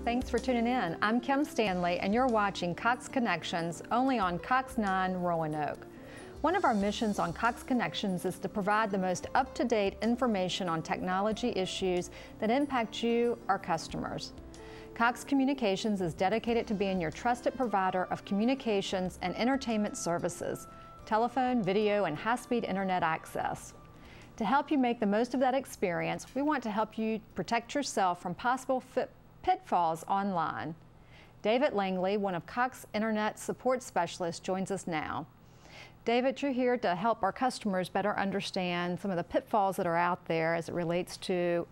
Thanks for tuning in. I'm Kim Stanley, and you're watching Cox Connections only on Cox 9 Roanoke. One of our missions on Cox Connections is to provide the most up-to-date information on technology issues that impact you, our customers. Cox Communications is dedicated to being your trusted provider of communications and entertainment services, telephone, video, and high-speed internet access. To help you make the most of that experience, we want to help you protect yourself from possible pitfalls online. David Langley, one of Cox Internet Support Specialists, joins us now. David, you're here to help our customers better understand some of the pitfalls that are out there as it relates to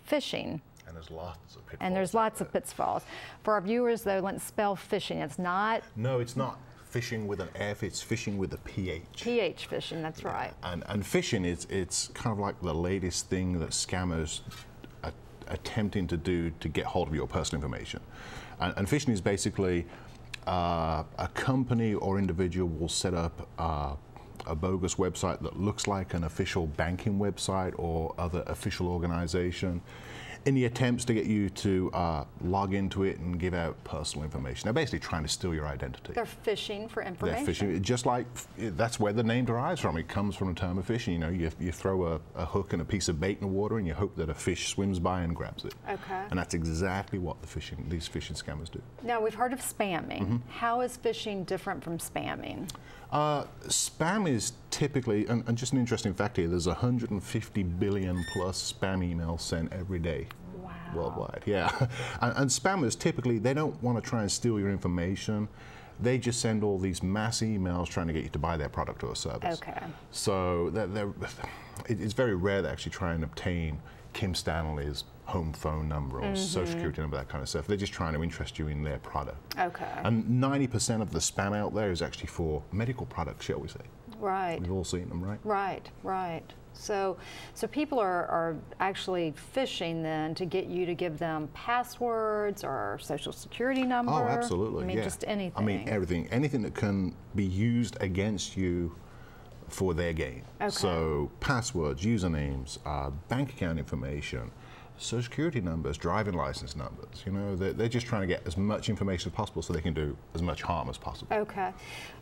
phishing. And there's lots of pitfalls. And there's lots of pitfalls. For our viewers, though, let's spell phishing. It's not... No, it's not phishing with an F, it's phishing with a PH. PH phishing, that's right. And phishing, it's kind of like the latest thing that scammers are attempting to do to get hold of your personal information. And phishing is basically a company or individual will set up a bogus website that looks like an official banking website or other official organization in the attempts to get you to log into it and give out personal information. They're basically trying to steal your identity. They're phishing for information. They're phishing, just like that's where the name derives from. It comes from the term of phishing. You know, you throw a hook and a piece of bait in the water and you hope that a fish swims by and grabs it. Okay. And that's exactly what these phishing scammers do. Now, we've heard of spamming. How is phishing different from spamming? Spam is typically, and just an interesting fact here, there's 150 billion plus spam emails sent every day. Wow. Worldwide, yeah. And spammers typically, they don't want to try and steal your information. They just send all these mass emails trying to get you to buy their product or service. Okay. So it's very rare to actually try and obtain Kim Stanley's home phone number or social security number, that kind of stuff. They're just trying to interest you in their product. Okay. And 90% of the spam out there is actually for medical products, shall we say. Right. We've all seen them, right? Right, right. So people are actually phishing then to get you to give them passwords or social security number? Oh, absolutely, I mean, yeah. just anything. I mean, everything. Anything that can be used against you for their gain. Okay. So passwords, usernames, bank account information, social security numbers, driving license numbers. You know, they're just trying to get as much information as possible so they can do as much harm as possible. Okay.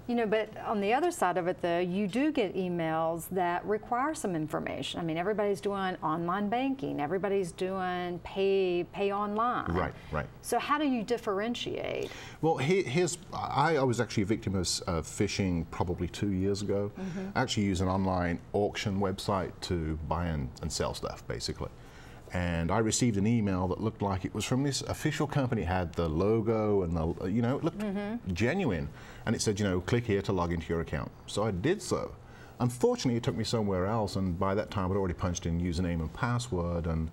You know, but on the other side of it, though, you do get emails that require some information. I mean, everybody's doing online banking. Everybody's doing pay online. Right, right. So how do you differentiate? Well, I was actually a victim of phishing probably 2 years ago. I actually used an online auction website to buy and sell stuff, basically. And I received an email that looked like it was from this official company. It had the logo and the, you know, it looked genuine. And it said, you know, click here to log into your account. So I did so. Unfortunately, it took me somewhere else, and by that time I'd already punched in username and password. And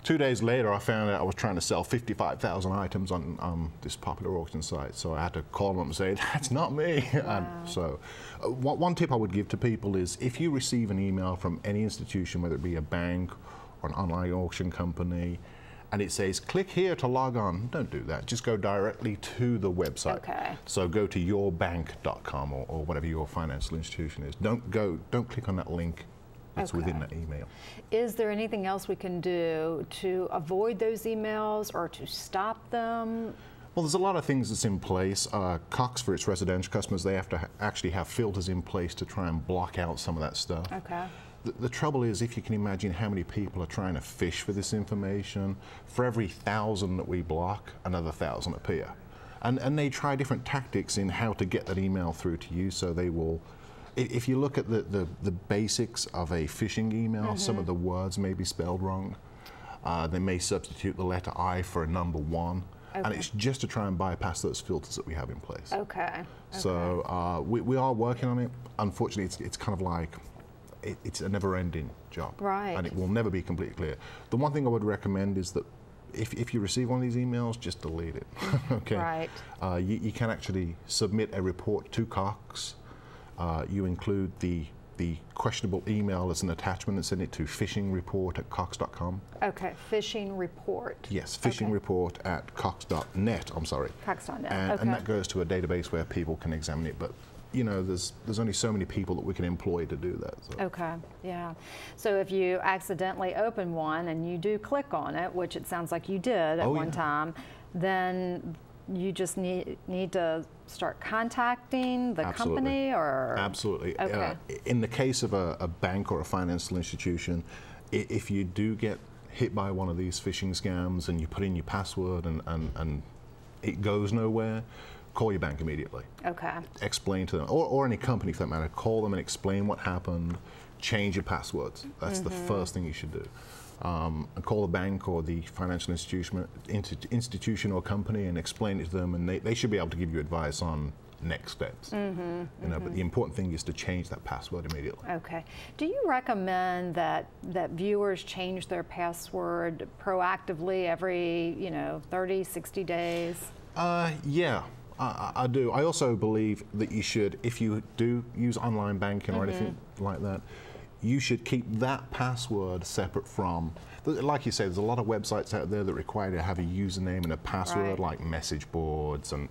2 days later, I found out I was trying to sell 55,000 items on this popular auction site. So I had to call them and say, that's not me. Wow. And so one tip I would give to people is if you receive an email from any institution, whether it be a bank or an online auction company, and it says, click here to log on, don't do that. Just go directly to the website. Okay. So go to yourbank.com or whatever your financial institution is. Don't click on that link that's within that email. Is there anything else we can do to avoid those emails or to stop them? Well, there's a lot of things that's in place. Cox, for its residential customers, they have to actually have filters in place to try and block out some of that stuff. Okay. The trouble is, if you can imagine how many people are trying to fish for this information, for every 1,000 that we block, another 1,000 appear. And they try different tactics in how to get that email through to you, so they will, if you look at the basics of a phishing email, some of the words may be spelled wrong. They may substitute the letter I for a number 1. Okay. And it's just to try and bypass those filters that we have in place. Okay. So we are working on it. Unfortunately, it's kind of like, it's a never-ending job, right? And it will never be completely clear. The one thing I would recommend is that if you receive one of these emails, just delete it. Okay. Right. You can actually submit a report to Cox. You include the questionable email as an attachment and send it to phishingreport@cox.com. Okay, phishing report. Yes, phishing report at cox.net. I'm sorry. Cox.net. And that goes to a database where people can examine it. But you know, there's only so many people that we can employ to do that. So. Okay, yeah. So if you accidentally open one and you do click on it, which it sounds like you did at one time, then you just need to start contacting the company, or? Absolutely. Okay. In the case of a bank or a financial institution, if you do get hit by one of these phishing scams and you put in your password and it goes nowhere, call your bank immediately. Okay. Explain to them, or any company for that matter, call them and explain what happened, change your passwords. That's the first thing you should do. And call the bank or the financial institution or company and explain it to them, and they should be able to give you advice on next steps. You know, but the important thing is to change that password immediately. Okay. Do you recommend that viewers change their password proactively every, 30, 60 days? Yeah, I do. I also believe that you should, if you do use online banking or anything like that, you should keep that password separate from, like you say, there's a lot of websites out there that require you to have a username and a password, like message boards and,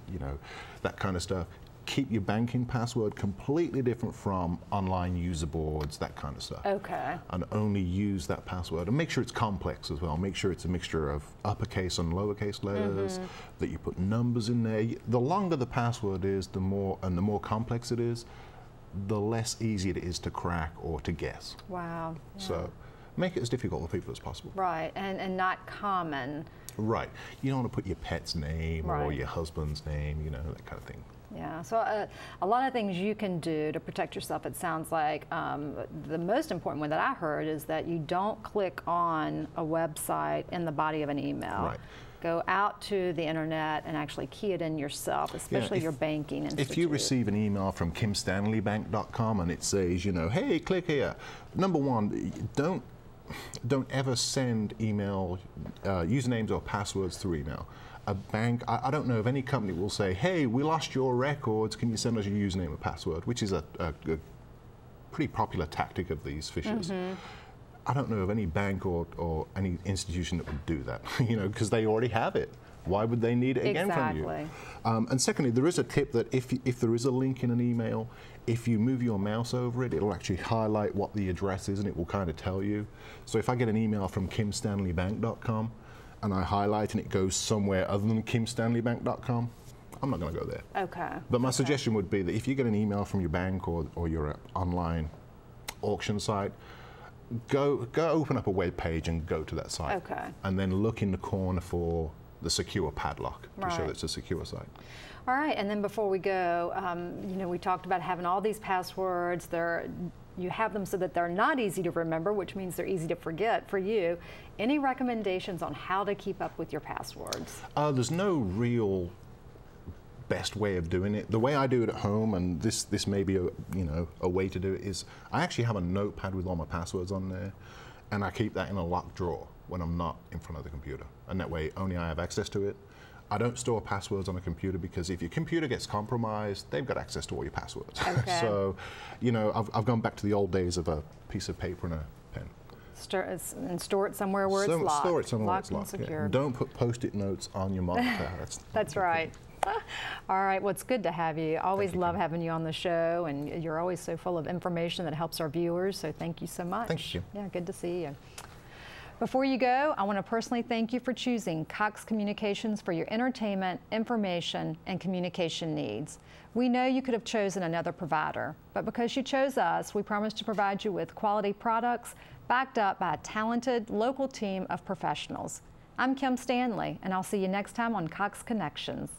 that kind of stuff. Keep your banking password completely different from online user boards, that kind of stuff. Okay. And only use that password. And make sure it's complex as well. Make sure it's a mixture of uppercase and lowercase letters, that you put numbers in there. The longer the password is, the more complex it is, the less easy it is to crack or to guess. Wow. Yeah. So make it as difficult for people as possible. Right, and not common. Right. You don't want to put your pet's name or your husband's name, that kind of thing. Yeah, so a lot of things you can do to protect yourself, it sounds like. The most important one that I heard is that you don't click on a website in the body of an email. Right. Go out to the internet and actually key it in yourself, especially your banking institute. If you receive an email from kimstanleybank.com and it says, hey, click here. Number one, don't ever send email usernames or passwords through email. A bank, I don't know of any company will say, hey, we lost your records, can you send us your username and password, which is a pretty popular tactic of these phishers. I don't know of any bank or any institution that would do that, because they already have it. Why would they need it again from you? And secondly, there is a tip that if there is a link in an email, if you move your mouse over it, it'll actually highlight what the address is and it will kind of tell you. So if I get an email from kimstanleybank.com and I highlight and it goes somewhere other than kimstanleybank.com, I'm not going to go there. Okay. But my suggestion would be that if you get an email from your bank or your online auction site, go open up a web page and go to that site. Okay. And then look in the corner for the secure padlock to show that it's a secure site. All right, and then before we go, we talked about having all these passwords. You have them so that they're not easy to remember, which means they're easy to forget for you. Any recommendations on how to keep up with your passwords? There's no real best way of doing it. The way I do it at home, and this may be a way to do it, is I actually have a notepad with all my passwords on there, and I keep that in a locked drawer when I'm not in front of the computer, and that way only I have access to it. I don't store passwords on a computer because if your computer gets compromised, they've got access to all your passwords. Okay. So, I've gone back to the old days of a piece of paper and a pen. Store it somewhere where it's locked. Store it somewhere where it's locked and secure. Yeah. Don't put Post-it notes on your monitor. That's right. All right, well, it's good to have you. Always love having you on the show, and you're always so full of information that helps our viewers, so thank you so much. Thank you. Yeah, good to see you. Before you go, I want to personally thank you for choosing Cox Communications for your entertainment, information, and communication needs. We know you could have chosen another provider, but because you chose us, we promise to provide you with quality products backed up by a talented local team of professionals. I'm Kim Stanley, and I'll see you next time on Cox Connections.